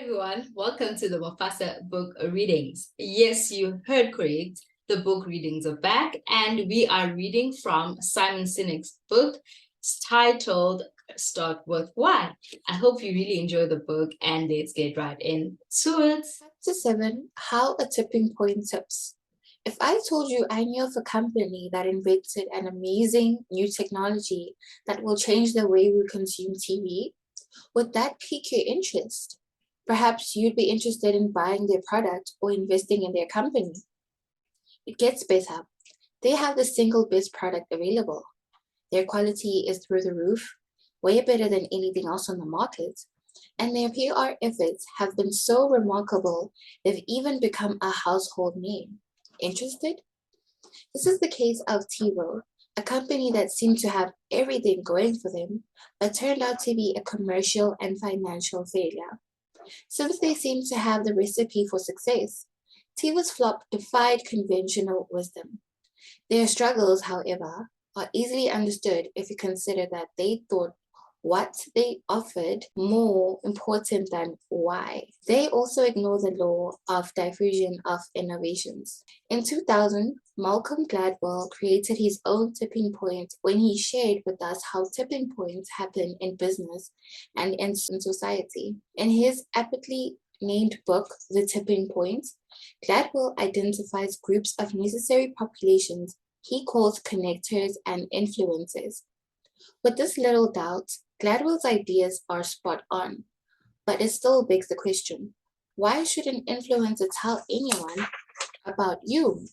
everyone, welcome to the Mufasa book readings. Yes, you heard correct. The book readings are back, and we are reading from Simon Sinek's book titled Start With Why. I hope you really enjoy the book, and let's get right into it. Chapter 7, How a Tipping Point Tips. If I told you I knew of a company that invented an amazing new technology that will change the way we consume TV, would that pique your interest? Perhaps you'd be interested in buying their product or investing in their company. It gets better. They have the single best product available. Their quality is through the roof, way better than anything else on the market, and their PR efforts have been so remarkable they've even become a household name. Interested? This is the case of TiVo, a company that seemed to have everything going for them, but turned out to be a commercial and financial failure. Since they seemed to have the recipe for success, TiVo's flop defied conventional wisdom. Their struggles, however, are easily understood if you consider that they thought what they offered more important than why. They also ignore the law of diffusion of innovations. In 2000, Malcolm Gladwell created his own tipping point when he shared with us how tipping points happen in business and in society. In his aptly named book, The Tipping Point, Gladwell identifies groups of necessary populations he calls connectors and influencers. With this little doubt, Gladwell's ideas are spot on, but it still begs the question, why should an influencer tell anyone about you?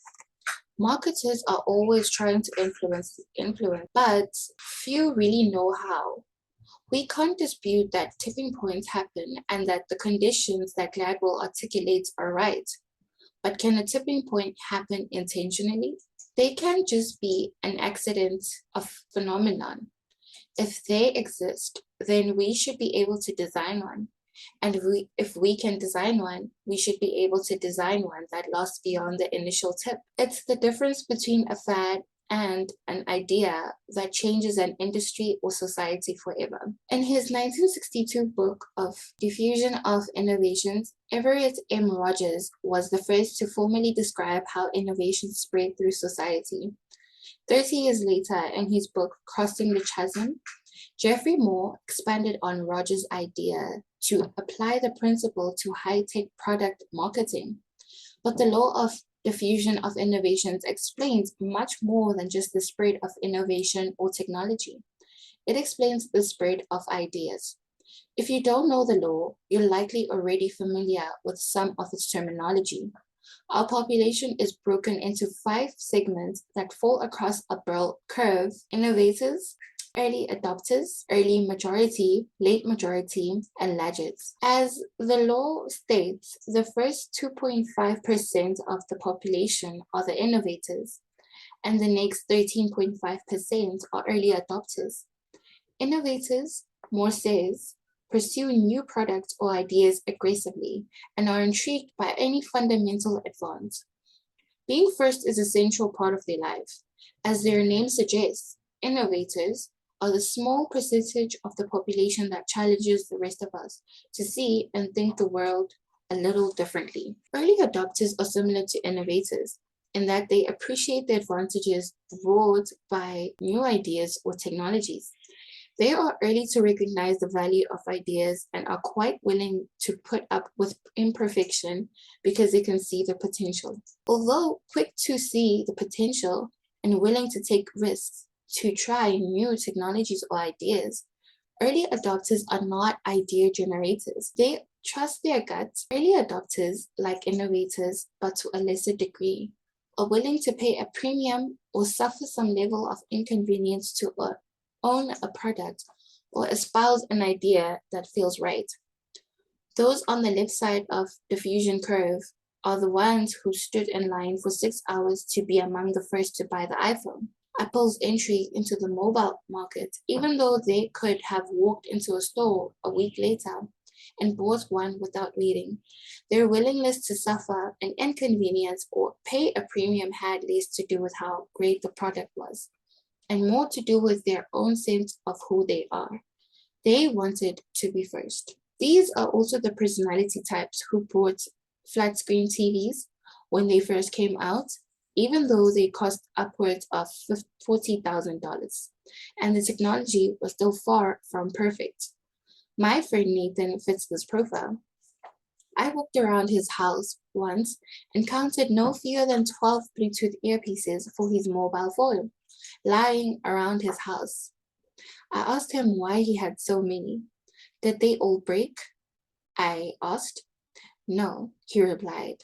Marketers are always trying to influence, but few really know how. We can't dispute that tipping points happen and that the conditions that Gladwell articulates are right. But can a tipping point happen intentionally? They can't just be an accident of phenomenon. If they exist, then we should be able to design one. And if we can design one, we should be able to design one that lasts beyond the initial tip. It's the difference between a fad and an idea that changes an industry or society forever. In his 1962 book of Diffusion of Innovations, Everett M. Rogers was the first to formally describe how innovation spread through society. 30 years later, in his book Crossing the Chasm, Geoffrey Moore expanded on Rogers' idea to apply the principle to high-tech product marketing. But the law of diffusion of innovations explains much more than just the spread of innovation or technology. It explains the spread of ideas. If you don't know the law, you're likely already familiar with some of its terminology. Our population is broken into 5 segments that fall across a bell curve: innovators, early adopters, early majority, late majority, and laggards. As the law states, the first 2.5% of the population are the innovators, and the next 13.5% are early adopters. Innovators, Moore says, pursue new products or ideas aggressively and are intrigued by any fundamental advance. Being first is a central part of their life. As their name suggests, innovators are the small percentage of the population that challenges the rest of us to see and think the world a little differently. Early adopters are similar to innovators in that they appreciate the advantages brought by new ideas or technologies. They are early to recognize the value of ideas and are quite willing to put up with imperfection because they can see the potential. Although quick to see the potential and willing to take risks to try new technologies or ideas, early adopters are not idea generators. They trust their guts. Early adopters, like innovators, but to a lesser degree, are willing to pay a premium or suffer some level of inconvenience to own a product or espouse an idea that feels right. Those on the left side of the diffusion curve are the ones who stood in line for 6 hours to be among the first to buy the iPhone. Apple's entry into the mobile market, even though they could have walked into a store a week later and bought one without waiting, their willingness to suffer an inconvenience or pay a premium had less to do with how great the product was and more to do with their own sense of who they are. They wanted to be first. These are also the personality types who bought flat screen TVs when they first came out, even though they cost upwards of $40,000, and the technology was still far from perfect. My friend Nathan fits this profile. I walked around his house once and counted no fewer than 12 Bluetooth earpieces for his mobile phone lying around his house. I asked him why he had so many. Did they all break? I asked. No, he replied.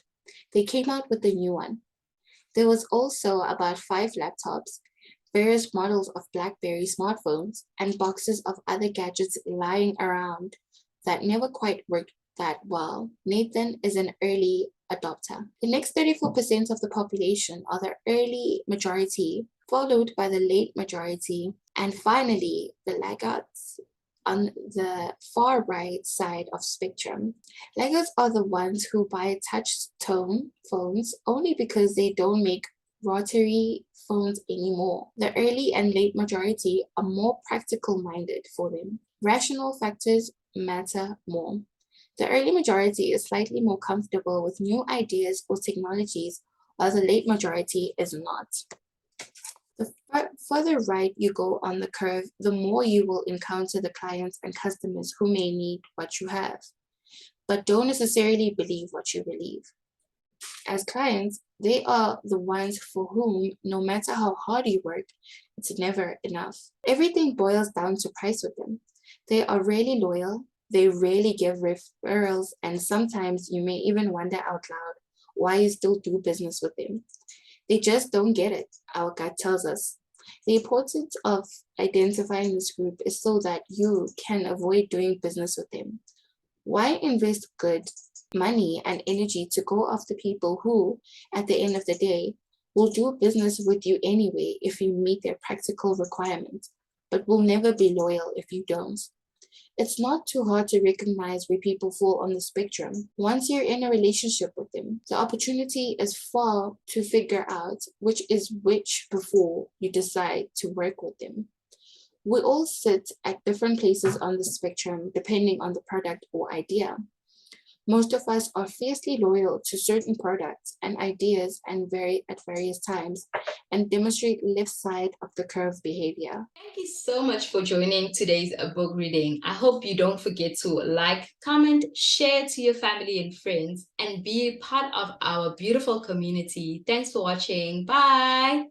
They came out with a new one. There was also about 5 laptops, various models of BlackBerry smartphones, and boxes of other gadgets lying around that never quite worked that well. Nathan is an early adopter. The next 34% of the population are the early majority, followed by the late majority, and finally the laggards on the far right side of spectrum. Laggards are the ones who buy touch tone phones only because they don't make rotary phones anymore. The early and late majority are more practical minded for them. Rational factors matter more. The early majority is slightly more comfortable with new ideas or technologies, while the late majority is not. The further right you go on the curve, the more you will encounter the clients and customers who may need what you have, but don't necessarily believe what you believe. As clients, they are the ones for whom, no matter how hard you work, it's never enough. Everything boils down to price with them. They are really loyal, they rarely give referrals, and sometimes you may even wonder out loud why you still do business with them. They just don't get it, our gut tells us. The importance of identifying this group is so that you can avoid doing business with them. Why invest good money and energy to go after people who, at the end of the day, will do business with you anyway if you meet their practical requirements, but will never be loyal if you don't? It's not too hard to recognize where people fall on the spectrum. Once you're in a relationship with them, the opportunity is far to figure out which is which before you decide to work with them. We all sit at different places on the spectrum depending on the product or idea. Most of us are fiercely loyal to certain products and ideas at various times and demonstrate left side of the curve behavior. Thank you so much for joining today's book reading. I hope you don't forget to like, comment, share to your family and friends, and be part of our beautiful community. Thanks for watching. Bye.